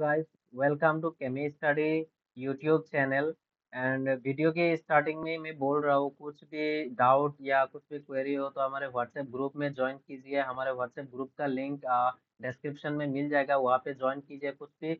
guys, welcome to Chemi study YouTube channel. And video के starting में मैं बोल रहा हूँ, कुछ भी डाउट या कुछ भी क्वेरी हो तो हमारे व्हाट्सएप ग्रुप में ज्वाइन कीजिए। हमारे व्हाट्सएप ग्रुप का लिंक डिस्क्रिप्शन में मिल जाएगा, वहाँ पे ज्वाइन कीजिए। कुछ भी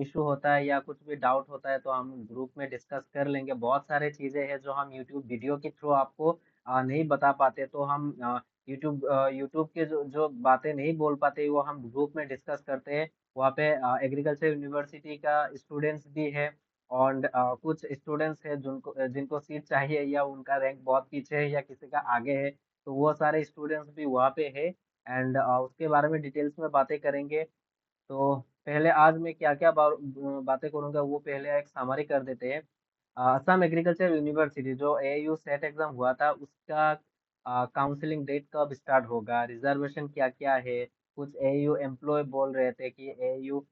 इशू होता है या कुछ भी डाउट होता है तो हम ग्रुप में डिस्कस कर लेंगे। बहुत सारे चीज़ें हैं जो हम यूट्यूब वीडियो के थ्रू आपको नहीं बता पाते, तो हम यूट्यूब के जो जो बातें नहीं बोल पाते वो हम ग्रुप में डिस्कस करते हैं। वहाँ पे एग्रीकल्चर यूनिवर्सिटी का स्टूडेंट्स भी है, और कुछ स्टूडेंट्स है जिनको जिनको सीट चाहिए या उनका रैंक बहुत पीछे है या किसी का आगे है, तो वो सारे स्टूडेंट्स भी वहाँ पे है। एंड उसके बारे में डिटेल्स में बातें करेंगे। तो पहले आज मैं क्या क्या बातें करूंगा वो पहले एक समरी कर देते हैं। असम एग्रीकल्चर यूनिवर्सिटी जो एयू सेट एग्जाम हुआ था उसका काउंसलिंग डेट कब स्टार्ट होगा, रिजर्वेशन क्या क्या है। कुछ एयू एम्प्लॉय बोल रहे थे कि AU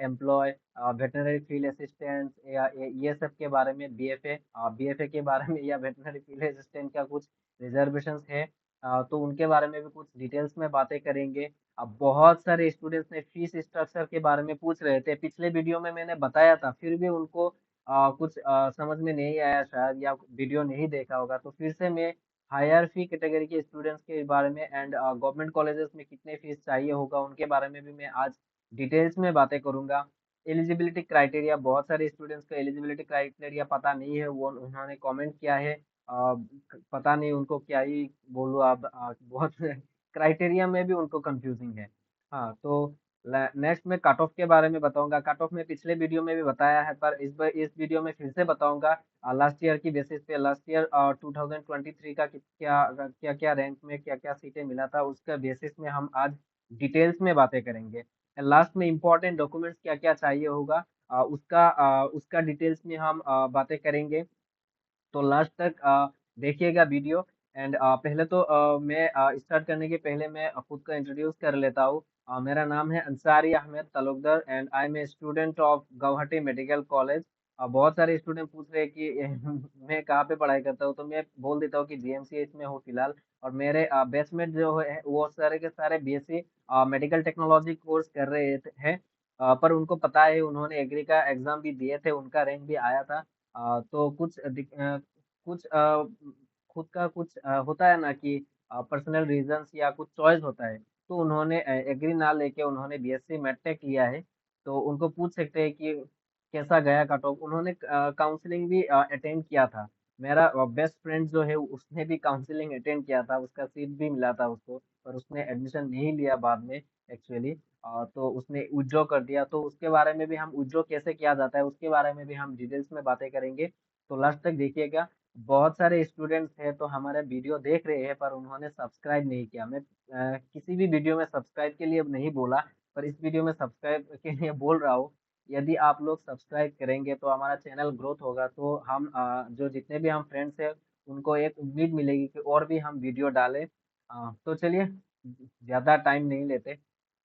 employ veterinary field assistant या ये सब के बारे में, बीएफए के बारे में या वेटनरी फील्ड असिस्टेंट का कुछ रिजर्वेशंस है। तो उनके बारे में भी कुछ डिटेल्स में बातें करेंगे। अब बहुत सारे स्टूडेंट्स ने फीस स्ट्रक्चर के बारे में पूछ रहे थे, पिछले वीडियो में मैंने बताया था, फिर भी उनको कुछ समझ में नहीं आया शायद, या वीडियो नहीं देखा होगा, तो फिर से मैं हायर फी कैटेगरी के स्टूडेंट्स के बारे में एंड गवर्नमेंट कॉलेजेस में कितने फीस चाहिए होगा उनके बारे में भी मैं आज डिटेल्स में बातें करूंगा। एलिजिबिलिटी क्राइटेरिया, बहुत सारे स्टूडेंट्स को एलिजिबिलिटी क्राइटेरिया पता नहीं है, वो उन्होंने कमेंट किया है। पता नहीं उनको क्या ही बोलूँ, आप बहुत क्राइटेरिया में भी उनको कंफ्यूजिंग है। हाँ, तो नेक्स्ट मैं कट ऑफ के बारे में बताऊंगा। कट ऑफ में पिछले वीडियो में भी बताया है, पर इस वीडियो में फिर से बताऊंगा। लास्ट ईयर की बेसिस पे, लास्ट ईयर 2023 का क्या क्या क्या रैंक में क्या क्या सीटें मिला था, उसका बेसिस में हम आज डिटेल्स में बातें करेंगे। लास्ट में इंपॉर्टेंट डॉक्यूमेंट्स क्या क्या चाहिए होगा, उसका डिटेल्स में हम बातें करेंगे। तो लास्ट तक देखिएगा वीडियो। एंड पहले तो मैं स्टार्ट करने के पहले मैं खुद को इंट्रोड्यूस कर लेता हूँ। मेरा नाम है Ansari Ahmed Talukdar and I am a student of Guwahati medical college. बहुत सारे स्टूडेंट पूछ रहे हैं कि मैं कहाँ पे पढ़ाई करता हूँ, तो मैं बोल देता हूँ कि जीएमसीएच में हूँ फिलहाल। और मेरे बैचमेट जो है वो सारे के सारे बीएससी मेडिकल टेक्नोलॉजी कोर्स कर रहे हैं। पर उनको पता है, उन्होंने एग्री का एग्जाम भी दिए थे, उनका रैंक भी आया था। तो कुछ खुद का कुछ होता है ना कि पर्सनल रीजंस या कुछ चॉइस होता है, तो उन्होंने एग्री ना लेके उन्होंने बीएससी मेडटेक लिया है। तो उनको पूछ सकते हैं कि कैसा गया कट ऑफ। उन्होंने काउंसलिंग भी अटेंड किया था। मेरा बेस्ट फ्रेंड जो है उसने भी काउंसलिंग अटेंड किया था, उसका सीट भी मिला था उसको, पर उसने एडमिशन नहीं लिया बाद में एक्चुअली। तो उसने विथड्रॉ कर दिया, तो उसके बारे में भी हम विथड्रॉ कैसे किया जाता है उसके बारे में भी हम डिटेल्स में बातें करेंगे। तो लास्ट तक देखिएगा। बहुत सारे स्टूडेंट्स हैं तो हमारे वीडियो देख रहे हैं पर उन्होंने सब्सक्राइब नहीं किया। मैं किसी भी वीडियो में सब्सक्राइब के लिए नहीं बोला, पर इस वीडियो में सब्सक्राइब के लिए बोल रहा हूँ। यदि आप लोग सब्सक्राइब करेंगे तो हमारा चैनल ग्रोथ होगा, तो हम जो जितने भी हम फ्रेंड्स हैं उनको एक उम्मीद मिलेगी कि और भी हम वीडियो डालें। तो चलिए, ज़्यादा टाइम नहीं लेते।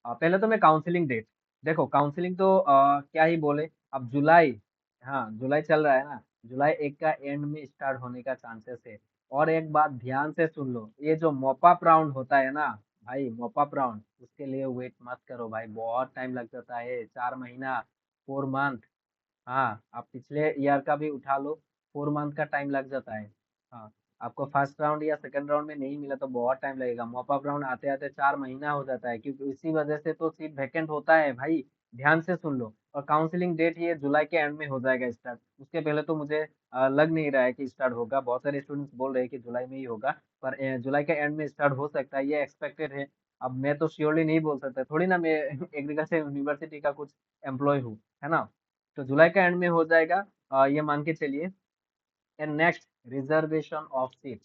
पहले तो मैं काउंसलिंग डेट, देखो काउंसलिंग तो क्या ही बोले। अब जुलाई, हाँ जुलाई चल रहा है ना, जुलाई 1 का एंड में स्टार्ट होने का चांसेस है। और एक बात ध्यान से सुन लो, ये जो मॉपअप राउंड होता है ना भाई, मॉपअप राउंड, उसके लिए वेट मत करो भाई, बहुत टाइम लग जाता है, 4 महीना, 4 मंथ। हाँ, आप पिछले ईयर का भी उठा लो, 4 मंथ का टाइम लग जाता है। हाँ, आपको फर्स्ट राउंड या सेकंड राउंड में नहीं मिला तो बहुत टाइम लगेगा, मॉपअप राउंड आते आते 4 महीना हो जाता है, क्योंकि इसी वजह से तो सीट वैकेंट होता है भाई। ध्यान से सुन लो। और काउंसलिंग डेट ये जुलाई के एंड में हो जाएगा स्टार्ट, उसके पहले तो मुझे लग नहीं रहा है कि स्टार्ट होगा। बहुत सारे स्टूडेंट्स बोल रहे हैं कि जुलाई में ही होगा, पर जुलाई के एंड में स्टार्ट हो सकता है, ये एक्सपेक्टेड है। अब मैं तो श्योरली नहीं बोल सकता, थोड़ी ना मैं एग्रीकल्चर यूनिवर्सिटी का कुछ एम्प्लॉय हूँ, है ना। तो जुलाई का एंड में हो जाएगा, ये मान के चलिए। And next, reservation of seat,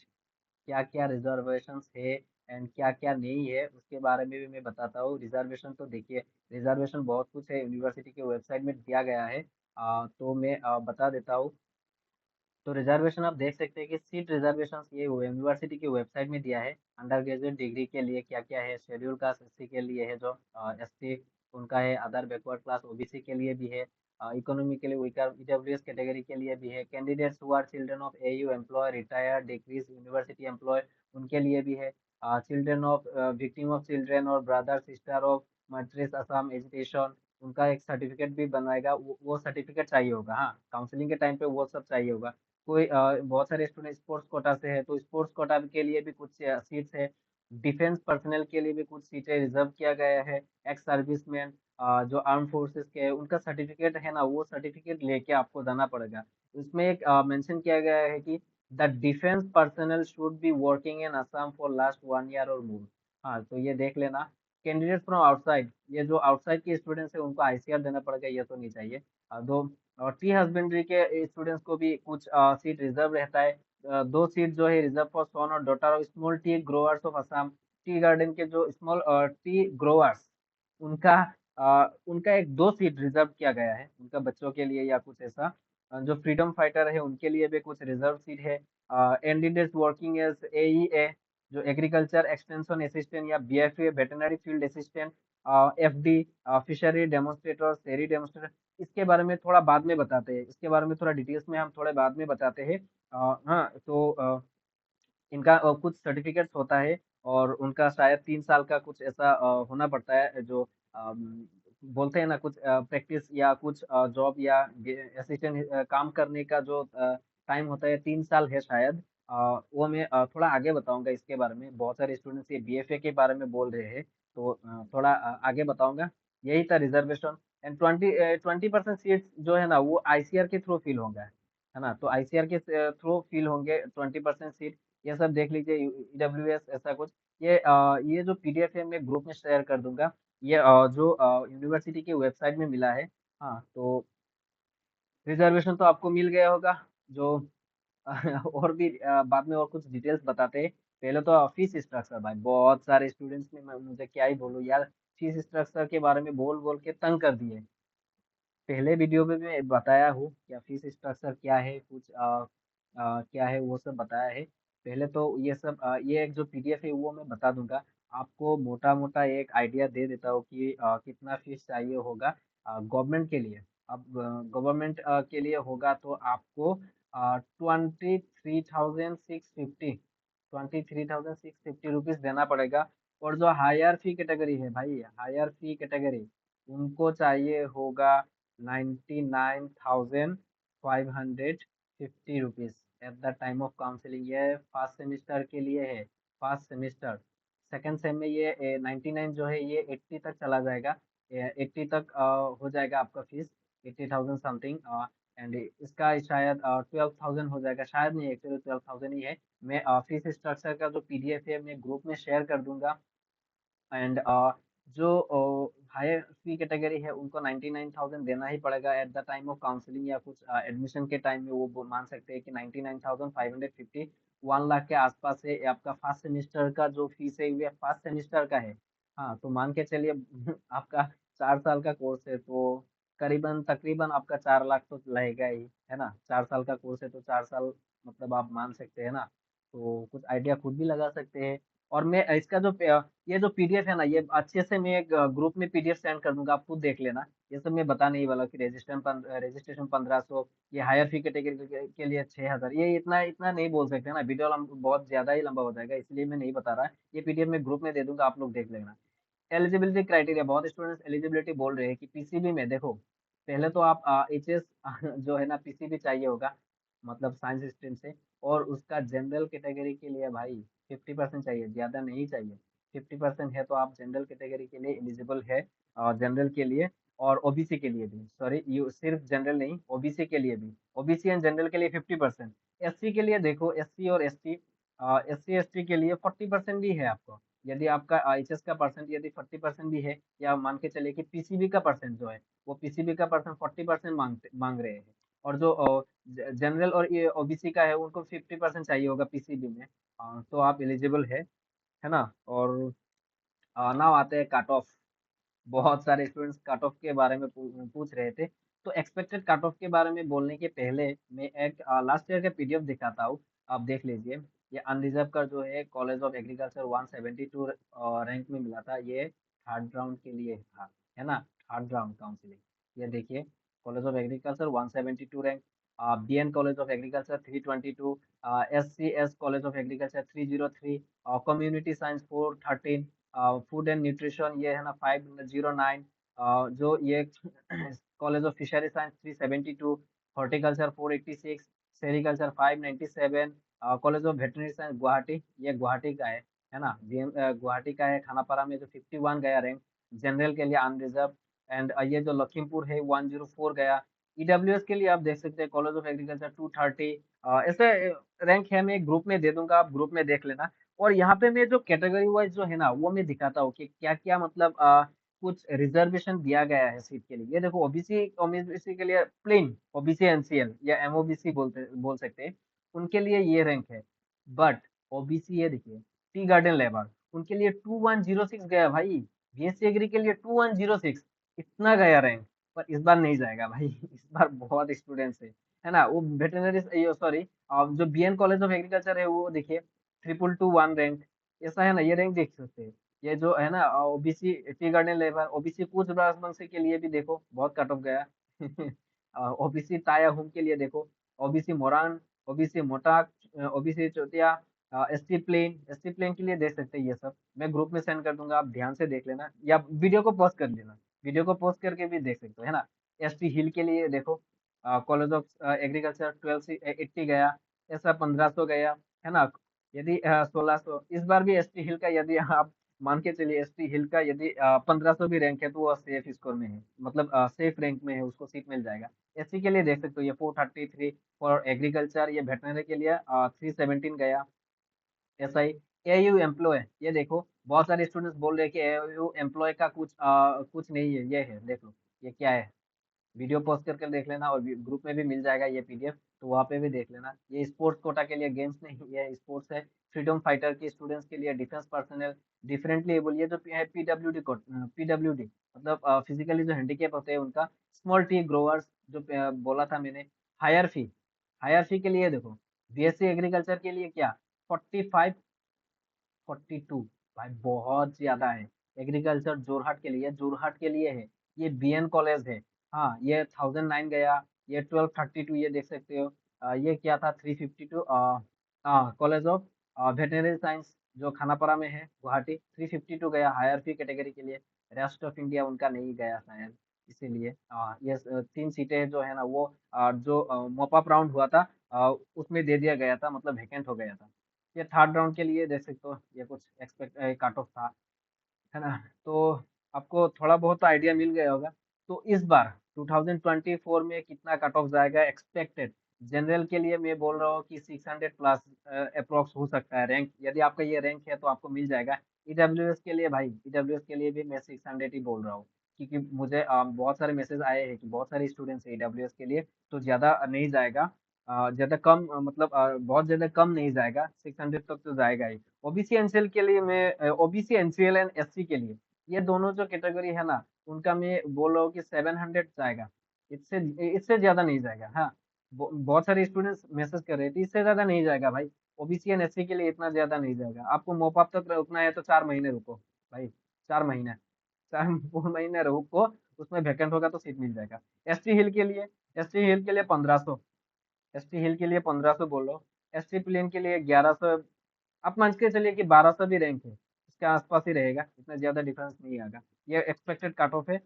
क्या क्या रिजर्वेशन है एंड क्या क्या नहीं है उसके बारे में भी मैं बताता हूँ। रिजर्वेशन तो देखिए, रिजर्वेशन बहुत कुछ है, यूनिवर्सिटी के वेबसाइट में दिया गया है। तो मैं बता देता हूँ। तो रिजर्वेशन आप देख सकते हैं कि सीट रिजर्वेशन ये यूनिवर्सिटी की वेबसाइट में दिया है। अंडर ग्रेजुएट डिग्री के लिए क्या क्या है, शेड्यूल कास्ट एससी के लिए है, जो एसटी उनका है, अदर बैकवर्ड क्लास ओबीसी के लिए भी है, इकोनॉमिकली वीकर ईडब्ल्यूएस कैटेगरी के लिए भी है, candidates who are children of AU employ retired decrees university employ उनके लिए भी है, children of victim of children और brother sister of martyrs Assam education उनका एक सर्टिफिकेट भी बनवाएगा, वो सर्टिफिकेट चाहिए होगा। हाँ, काउंसलिंग के टाइम पे वो सब चाहिए होगा। कोई बहुत सारे स्टूडेंट स्पोर्ट्स कोटा से है, तो स्पोर्ट्स कोटा के लिए भी कुछ सीट्स है। डिफेंस पर्सनल के लिए भी कुछ सीटें रिजर्व किया गया है। एक्स सर्विसमैन जो आर्म फोर्सेस के है, उनका सर्टिफिकेट है ना, वो सर्टिफिकेट लेके आपको जाना पड़ेगा। उसमें एक मेंशन किया गया है कि the defence personnel should be working in Assam for last 1 year और मोर। हाँ, तो ये देख लेना। कैंडिडेट फ्रॉम आउटसाइड, ये जो आउटसाइड के स्टूडेंट्स है उनको आईसीआर देना पड़ेगा, ये तो नहीं चाहिए। दो और टी हस्बेंड्री के स्टूडेंट्स को भी कुछ सीट रिजर्व रहता है। 2 सीट जो है रिजर्व फॉर सन और daughter of small T growers of Assam. Tea garden के जो स्मॉल टी ग्रोअर्स, उनका उनका एक 2 सीट रिजर्व किया गया है उनका बच्चों के लिए या कुछ ऐसा। जो फ्रीडम फाइटर है उनके लिए भी कुछ रिजर्व सीट है। कैंडिडेट्स वर्किंग एज एईए, जो एग्रीकल्चर एक्सटेंशन असिस्टेंट या BFA veterinary field assistant, FD fishery demonstrator, शेरी डेमोन्स्ट्रेटर, इसके बारे में थोड़ा बाद में बताते हैं। इसके बारे में थोड़ा डिटेल्स में हम थोड़े बाद में बताते हैं। हाँ, तो इनका कुछ सर्टिफिकेट्स होता है, और उनका शायद 3 साल का कुछ ऐसा होना पड़ता है, जो बोलते हैं ना कुछ प्रैक्टिस या कुछ जॉब या असिस्टेंट काम करने का जो टाइम होता है, 3 साल है शायद। वो मैं थोड़ा आगे बताऊंगा इसके बारे में। बहुत सारे स्टूडेंट्स ये बीएफए के बारे में बोल रहे हैं, तो थोड़ा आगे बताऊंगा। यही था रिजर्वेशन। एंड 20% सीट्स जो है ना, वो आईसीआर के थ्रू फिल होंगे, है ना। तो आईसीआर के थ्रू फिल होंगे 20% सीट। ये सब देख लीजिए, ईडब्ल्यूएस ऐसा कुछ। ये जो पीडीएफ है मैं ग्रुप में शेयर कर दूंगा। ये जो यूनिवर्सिटी की वेबसाइट में मिला है। हाँ, तो रिजर्वेशन तो आपको मिल गया होगा। जो और भी बाद में और कुछ डिटेल्स बताते हैं। पहले तो फीस स्ट्रक्चर, भाई बहुत सारे स्टूडेंट्स ने मुझे क्या ही बोलूं यार, फीस स्ट्रक्चर के बारे में बोल बोल के तंग कर दिए। पहले वीडियो में मैं बताया हूँ क्या फीस स्ट्रक्चर क्या है, कुछ क्या है वो सब बताया है पहले। तो ये सब ये एक जो पीडीएफ है वो मैं बता दूंगा आपको। मोटा मोटा एक आइडिया दे देता हूँ कि कितना फीस चाहिए होगा गवर्नमेंट के लिए। अब गवर्नमेंट के लिए होगा तो आपको 23,650 देना पड़ेगा। और जो हायर फी कैटेगरी है भाई, हायर फी कैटेगरी, उनको चाहिए होगा 99,550 rupees at the time of counselling. ये फर्स्ट सेमिस्टर के लिए है, फर्स्ट सेमिस्टर। सेकेंड सेम में ये 99 जो है ये 80 तक चला जाएगा। 80 तक हो जाएगा आपका फीस, 80,000 समथिंग। एंड इसका शायद 12,000 हो जाएगा, शायद नहीं, एक्चुअली 12,000 ही है। मैं फीस स्ट्रक्चर का जो पीडीएफ है मैं ग्रुप में शेयर कर दूंगा। एंड जो हायर फी कैटेगरी है उनको 99,000 देना ही पड़ेगा at the time of counselling, या कुछ एडमिशन के टाइम में वो मान सकते हैं कि 99,550, 1 लाख के आसपास है। ये आपका फर्स्ट सेमिस्टर का जो फीस है ये फर्स्ट सेमिस्टर का है। हाँ, तो मान के चलिए आपका 4 साल का कोर्स है, तो करीबन तकरीबन आपका 4 लाख तो लगेगा ही, है ना। 4 साल का कोर्स है तो 4 साल मतलब आप मान सकते हैं ना। तो कुछ आइडिया खुद भी लगा सकते हैं। और मैं इसका जो ये जो पीडीएफ है ना, ये अच्छे से मैं एक ग्रुप में पीडीएफ सेंड कर दूंगा, आप खुद देख लेना। ये सब मैं बता नहीं वाला कि रजिस्ट्रेशन 1500, ये हायर फी कैटेगरी के लिए 6,000, ये इतना इतना नहीं बोल सकते ना, वीडियो बहुत ज्यादा ही लंबा हो जाएगा, इसलिए मैं नहीं बता रहा। ये पीडीएफ मैं ग्रुप में दे दूंगा, आप लोग देख लेना। एलिजिबिलिटी क्राइटेरिया, बहुत स्टूडेंट्स एलिजिबिलिटी बोल रहे हैं कि पीसीबी में देखो। पहले तो आप एचएस जो है ना पीसीबी चाहिए होगा, मतलब साइंस स्ट्रीम से। और उसका जनरल कैटेगरी के लिए भाई 50% चाहिए, ज्यादा नहीं चाहिए। 50% है तो आप जनरल कैटेगरी के लिए एलिजिबल है। जनरल के लिए और ओबीसी के लिए भी, सॉरी, यू सिर्फ जनरल नहीं, ओबीसी के लिए भी। ओबीसी एंड जनरल के लिए 50%। एससी के लिए देखो, एससी और एससी एसटी के लिए 40% भी है आपको। यदि आपका एचएस का परसेंट यदि 40% भी है, या मान के चलिए कि पीसीबी का परसेंट जो है, वो पीसीबी का परसेंट 40% मांग रहे हैं। और जो जनरल और ये ओबीसी का है उनको 50% चाहिए होगा पीसीबी में। तो आप एलिजिबल है ना। और नाउ आते हैं कट ऑफ। बहुत सारे स्टूडेंट्स कट ऑफ के बारे में पूछ रहे थे। तो एक्सपेक्टेड कट ऑफ के बारे में बोलने के पहले मैं एक लास्ट ईयर का पीडीएफ दिखाता हूँ, आप देख लीजिए। ये अनरिजर्व का जो है कॉलेज ऑफ एग्रीकल्चर 172 रैंक में मिला था, ये थर्ड राउंड के लिए था, है ना, थर्ड राउंड काउंसिलिंग। ये देखिए, college of agriculture 172 rank, BN college of agriculture 322, SCS college of agriculture 303, community science 413, food and nutrition ये है ना 509, जो ये college of fishery science 372, horticulture 486, sericulture 597, college of veterinary science Guwahati, ये गुवाहाटी का है ना, गुवाहाटी का है। खानापारा में जो 51 गया रैंक जनरल के लिए अनरिजर्व। एंड ये जो लखीमपुर है 104 गया। ईडब्ल्यूएस के लिए आप देख सकते हैं कॉलेज ऑफ एग्रीकल्चर 230। ऐसे रैंक है, मैं ग्रुप में दे दूंगा, आप ग्रुप में देख लेना। और यहाँ पे मैं जो कैटेगरी वाइज जो है ना वो मैं दिखाता हूँ कि क्या क्या मतलब कुछ रिजर्वेशन दिया गया है सीट के लिए। ये देखो ओबीसी, ओबीसी के लिए प्लेन ओबीसी एनसीएल या एमओबीसी बोल सकते हैं, उनके लिए ये रैंक है। बट ओबीसी ये देखिए, टी गार्डन लेबर, उनके लिए 2106 गया भाई। बीएससी एग्री के लिए 2106, इतना गया रैंक। पर इस बार नहीं जाएगा भाई इस बार बहुत स्टूडेंट्स है ना। वो वेटरनरी, सॉरी, जो बीएन कॉलेज ऑफ एग्रीकल्चर है वो देखिए 2221 रैंक। ऐसा है ना, ये रैंक देख सकते हैं। ये जो है ना OBC tea garden labour, OBC Koch Rajbongshi के लिए भी देखो बहुत कट ऑफ गया ओबीसी ताया हुम के लिए देखो, OBC Moran, OBC Matak, OBC Chutia, ST plain के लिए देख सकते हैं। ये सब मैं ग्रुप में सेंड कर दूंगा, आप ध्यान से देख लेना या वीडियो को पॉज कर लेना, वीडियो को पॉज करके भी देख सकते हो, है ना। एसटी हिल के लिए देखो, कॉलेज ऑफ एग्रीकल्चर 1280 गया, ऐसा 1500 गया, है ना। यदि 1600 इस बार भी एसटी हिल का, यदि आप मान के चलिए एसटी हिल का यदि 1500 भी रैंक है तो वो सेफ स्कोर में है, मतलब सेफ रैंक में है, उसको सीट मिल जाएगा। एससी के लिए देख सकते हो ये 433 फॉर एग्रीकल्चर। ये वेटनरी के लिए 317 गया। एसआई एयू एम्प्लॉय, ये देखो बहुत सारे स्टूडेंट्स बोल रहे हैं कि एयू एम्प्लॉय का कुछ नहीं है, ये है देख लो, ये क्या है। वीडियो पोस्ट करके देख लेना, और ग्रुप में भी मिल जाएगा ये पीडीएफ, तो वहाँ पे भी देख लेना। ये स्पोर्ट्स कोटा के लिए, गेम्स नहीं, ये स्पोर्ट्स है। फ्रीडम फाइटर के स्टूडेंट्स के लिए, डिफेंस पर्सनल, डिफरेंटली एबल, ये जो है पीडब्ल्यूडी को, पीडब्ल्यूडी मतलब फिजिकली जो हैंडीकेप होते हैं उनका, स्मॉल टी ग्रोवर्स जो बोला था मैंने। हायर फी, हायर फी के लिए देखो, बीएससी एग्रीकल्चर के लिए क्या 45, 42, भाई बहुत ज्यादा है। एग्रीकल्चर जोरहाट के लिए, जोरहाट के लिए है। ये बीएन कॉलेज है। हाँ, ये 1009 गया। ये 1232, ये देख सकते हो। ये क्या था 352, कॉलेज ऑफ वेटनरी साइंस जो खानापारा में है गुवाहाटी, 352 गया हायर फी कैटेगरी के लिए। रेस्ट ऑफ इंडिया उनका नहीं गया शायद, इसीलिए ये 3 सीटें जो है ना वो जो मॉपअप राउंड हुआ था उसमें दे दिया गया था, मतलब वैकेंट हो गया था। ये थर्ड राउंड के लिए देख सकते हो, ये कुछ एक्सपेक्ट कट ऑफ था, है ना। तो आपको थोड़ा बहुत आइडिया मिल गया होगा। तो इस बार 2024 में कितना कट ऑफ जाएगा एक्सपेक्टेड, जनरल के लिए मैं बोल रहा हूँ कि 600 प्लस अप्रोक्स हो सकता है रैंक, यदि आपका ये रैंक है तो आपको मिल जाएगा। ईडब्ल्यूएस के लिए भाई, ईडब्ल्यूएस के लिए भी मैं 600 ही बोल रहा हूँ, क्योंकि मुझे बहुत सारे मैसेज आए हैं कि बहुत सारे स्टूडेंट्स हैं ईडब्ल्यूएस के लिए, तो ज्यादा नहीं जाएगा। ज्यादा कम मतलब बहुत ज्यादा कम नहीं जाएगा, 600 तक तो जाएगा ही। ओबीसी एनसीएल के लिए मैं, ओबीसी एनसीएल एंड एससी के लिए, ये दोनों जो कैटेगरी है ना उनका मैं बोल रहा हूँ कि 700 जाएगा। इससे इससे ज्यादा नहीं जाएगा। हाँ, बहुत सारे स्टूडेंट्स मैसेज कर रहे थे, इससे ज्यादा नहीं जाएगा भाई। ओबीसी एंड एससी के लिए इतना ज्यादा नहीं जाएगा। आपको मोपअप तक रुकना है तो 4 महीने रुको भाई, 4 महीने, 4 महीने रुको, उसमें वैकेंट होगा तो सीट मिल जाएगा। एसटी हिल के लिए, एसटी हिल के लिए 1500, एसटी हिल के लिए 1500 बोलो। एसटी प्लेन के लिए 1100। आप मान के चलिए कि 1200 भी रैंक है, इसके आसपास ही रहेगा, इतना ज्यादा डिफरेंस नहीं आएगा। ये एक्सपेक्टेड कट ऑफ है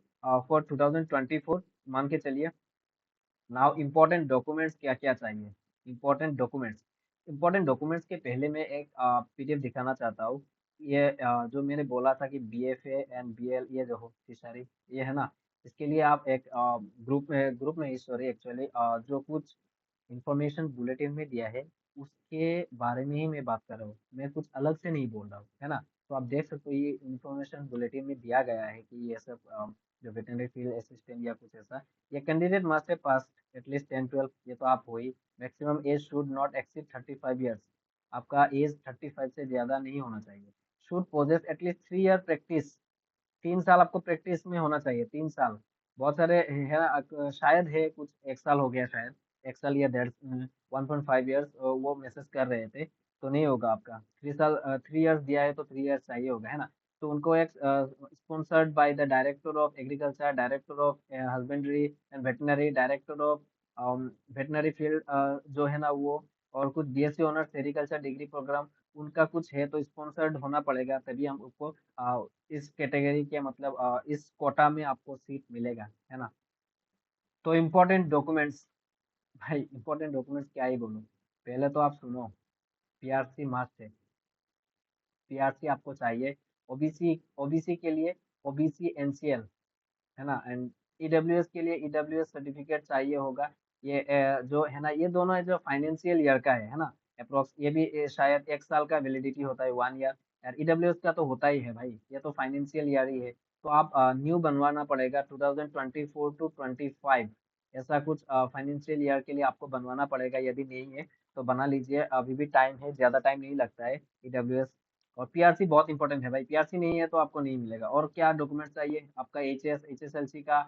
फॉर 2024, मान के चलिए। नाउ इम्पोर्टेंट डॉक्यूमेंट्स क्या क्या चाहिए। इम्पोर्टेंट डॉक्यूमेंट्स, इम्पोर्टेंट डॉक्यूमेंट्स के पहले मैं एक पीडीएफ दिखाना चाहता हूँ। ये जो मैंने बोला था कि बीएफए एंड बीएल, ये जो हो फिशरी, ये है ना, इसके लिए आप एक ग्रुप में सॉरी एक्चुअली जो कुछ इंफॉर्मेशन बुलेटिन में दिया है उसके बारे में ही मैं बात कर रहा हूँ, मैं कुछ अलग से नहीं बोल रहा हूँ, है ना। तो आप देख सकते हो ये इंफॉर्मेशन बुलेटिन में दिया गया है कि ये सब जो वेटरनरी फील्ड असिस्टेंट या कुछ ऐसा, ये कैंडिडेट मस्ट है पास एटलीस्ट 10-12, ये तो आप हो ही। Maximum age should not exceed 35 years, आपका एज 35 से ज्यादा नहीं होना चाहिए। Should possess at least 3 year practice, 3 साल आपको प्रैक्टिस में होना चाहिए, 3 साल। बहुत सारे है ना, शायद है कुछ 1 साल हो गया शायद, 1 साल या 1.5 ईयर्स वो मैसेज कर रहे थे, तो नहीं होगा आपका 3 साल। 3 ईयर्स दिया है तो 3 ईयर्स चाहिए होगा, है ना। तो उनको एक sponsored by the director of agriculture, director of husbandry and veterinary, director of veterinary field जो है ना वो, और कुछ BSc honours sericulture degree programme, उनका कुछ है तो स्पॉन्सर्ड होना पड़ेगा, तभी हम आपको इस कैटेगरी के मतलब इस कोटा में आपको सीट मिलेगा, है ना। तो इम्पोर्टेंट डॉक्यूमेंट्स, भाई इम्पोर्टेंट डॉक्यूमेंट्स क्या ही बोलूं। पहले तो आप सुनो, पीआरसी मास्ट है, पीआरसी आपको चाहिए। ओबीसी, ओबीसी के लिए ओबीसी एनसीएल, है ना। एंड ईडब्ल्यूएस के लिए ईडब्ल्यूएस सर्टिफिकेट चाहिए होगा। ये जो है ना, ये दोनों है जो फाइनेंशियल ईयर का है ना, अप्रोक्स ये भी शायद 1 साल का वैलिडिटी होता है, 1 ईयर। यार ईडब्ल्यूएस का तो होता ही है भाई, ये तो फाइनेंशियल ईयर ही है। तो आप न्यू बनवाना पड़ेगा 2024 टू 25, ऐसा कुछ फाइनेंशियल ईयर के लिए आपको बनवाना पड़ेगा। यदि नहीं है तो बना लीजिए, अभी भी टाइम है, ज्यादा टाइम नहीं लगता है ईडब्ल्यूएस। और पीआरसी बहुत इंपॉर्टेंट है भाई, पीआरसी नहीं है तो आपको नहीं मिलेगा। और क्या डॉक्यूमेंट चाहिए, आपका एचएसएलसी का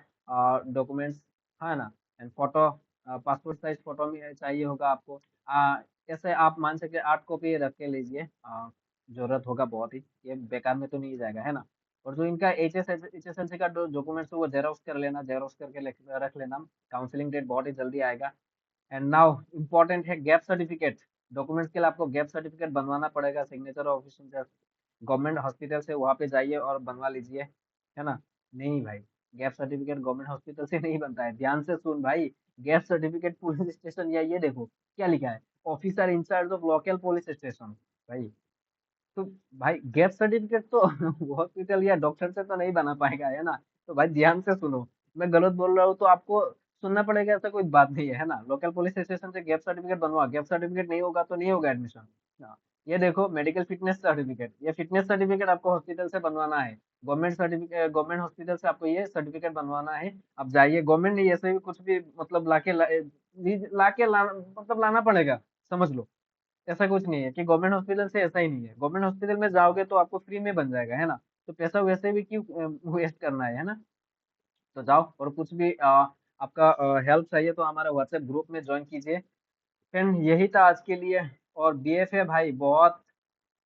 डॉक्यूमेंट्स, है ना। And photo, passport size photo में चाहिए होगा आपको। ऐसे आप मान सकते 8 कॉपी रख के लीजिए, जरूरत होगा बहुत ही, ये बेकार में तो नहीं जाएगा, है ना। और जो इनका एचएसएलसी का डॉक्यूमेंट्स वो जेरोक्स कर लेना, जेरोक्स करके रख लेना। काउंसलिंग डेट बहुत ही जल्दी आएगा। एंड नाउ इम्पोर्टेंट है गैप सर्टिफिकेट। डॉक्यूमेंट्स के लिए आपको गैप सर्टिफिकेट बनवाना पड़ेगा, सिग्नेचर ऑफिस गवर्नमेंट हॉस्पिटल से वहाँ पे जाइए और बनवा लीजिए, है ना। नहीं भाई, गैप सर्टिफिकेट गवर्नमेंट हॉस्पिटल से नहीं बनता है, ध्यान से सुन भाई। गैप सर्टिफिकेट पुलिस स्टेशन, या ये देखो क्या लिखा है, officer in-charge of local police station. भाई तो भाई गैप सर्टिफिकेट तो हॉस्पिटल या डॉक्टर से तो नहीं बना पाएगा, है ना। तो भाई ध्यान से सुनो, मैं गलत बोल रहा हूँ तो आपको सुनना पड़ेगा, ऐसा कोई बात नहीं है ना। लोकल पुलिस स्टेशन से गैप सर्टिफिकेट बनवा, गैप सर्टिफिकेट नहीं होगा तो नहीं होगा एडमिशन। हाँ, ये देखो मेडिकल फिटनेस सर्टिफिकेट, ये फिटनेस सर्टिफिकेट आपको हॉस्पिटल से बनवाना है। गवर्नमेंट सर्टिफिकेट, गवर्नमेंट हॉस्पिटल से आपको ये सर्टिफिकेट बनवाना है। अब जाइए, गवर्नमेंट नहीं, ऐसे भी कुछ भी मतलब मतलब लाना पड़ेगा, समझ लो। ऐसा कुछ नहीं है कि गवर्नमेंट हॉस्पिटल से, ऐसा ही नहीं है। गवर्नमेंट हॉस्पिटल में जाओगे तो आपको फ्री में बन जाएगा, है ना। तो पैसा वैसे भी क्यों वेस्ट करना है ना। तो जाओ, और कुछ भी आपका हेल्प चाहिए तो हमारे व्हाट्सएप ग्रुप में ज्वाइन कीजिए। फ्रेंड यही था आज के लिए। और बीएफए भाई बहुत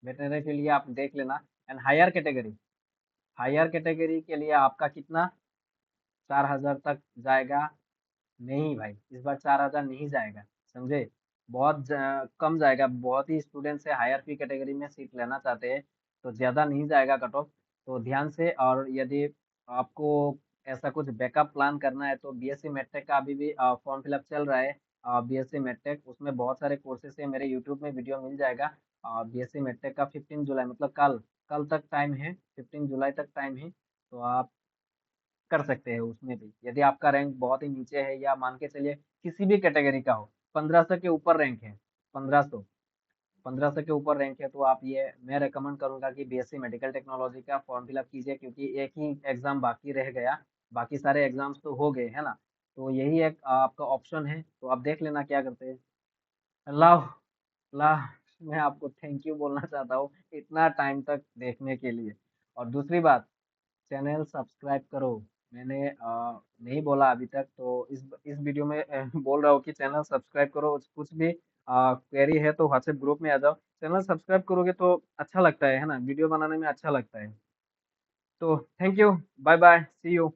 बेटर है, के लिए आप देख लेना। एंड हायर कैटेगरी के लिए आपका कितना, 4,000 तक जाएगा। नहीं भाई, इस बार 4,000 नहीं जाएगा, समझे। बहुत कम जाएगा, बहुत ही स्टूडेंट्स है हायर फी कैटेगरी में सीट लेना चाहते हैं, तो ज्यादा नहीं जाएगा कट ऑफ। तो ध्यान से, और यदि आपको ऐसा कुछ बैकअप प्लान करना है तो बीएससी मेडटेक का अभी भी फॉर्म फिलअप चल रहा है। बीएससी मेडटेक, उसमें बहुत सारे कोर्सेज है, मेरे यूट्यूब में वीडियो मिल जाएगा। बीएससी मेडटेक का 15 जुलाई मतलब कल, कल तक टाइम है, 15 जुलाई तक टाइम है। तो आप कर सकते हैं उसमें भी, यदि आपका रैंक बहुत ही नीचे है, या मान के चलिए किसी भी कैटेगरी का हो, 1500 के ऊपर रैंक है, 1500, 1500 के ऊपर रैंक है, तो आप ये मैं रेकमेंड करूंगा कि बीएससी मेडिकल टेक्नोलॉजी का फॉर्म फिलअप कीजिए, क्योंकि एक ही एग्जाम बाकी रह गया, बाकी सारे एग्जाम्स तो हो गए, है ना। तो यही एक आपका ऑप्शन है, तो आप देख लेना क्या करते हैं। अल्लाह, अल्लाह, मैं आपको थैंक यू बोलना चाहता हूँ इतना टाइम तक देखने के लिए। और दूसरी बात, चैनल सब्सक्राइब करो। मैंने नहीं बोला अभी तक, तो इस वीडियो में बोल रहा हूँ कि चैनल सब्सक्राइब करो। कुछ भी क्वेरी है तो व्हाट्सएप ग्रुप में आ जाओ। चैनल सब्सक्राइब करोगे तो अच्छा लगता है ना, वीडियो बनाने में अच्छा लगता है। तो thank you, bye bye, see you.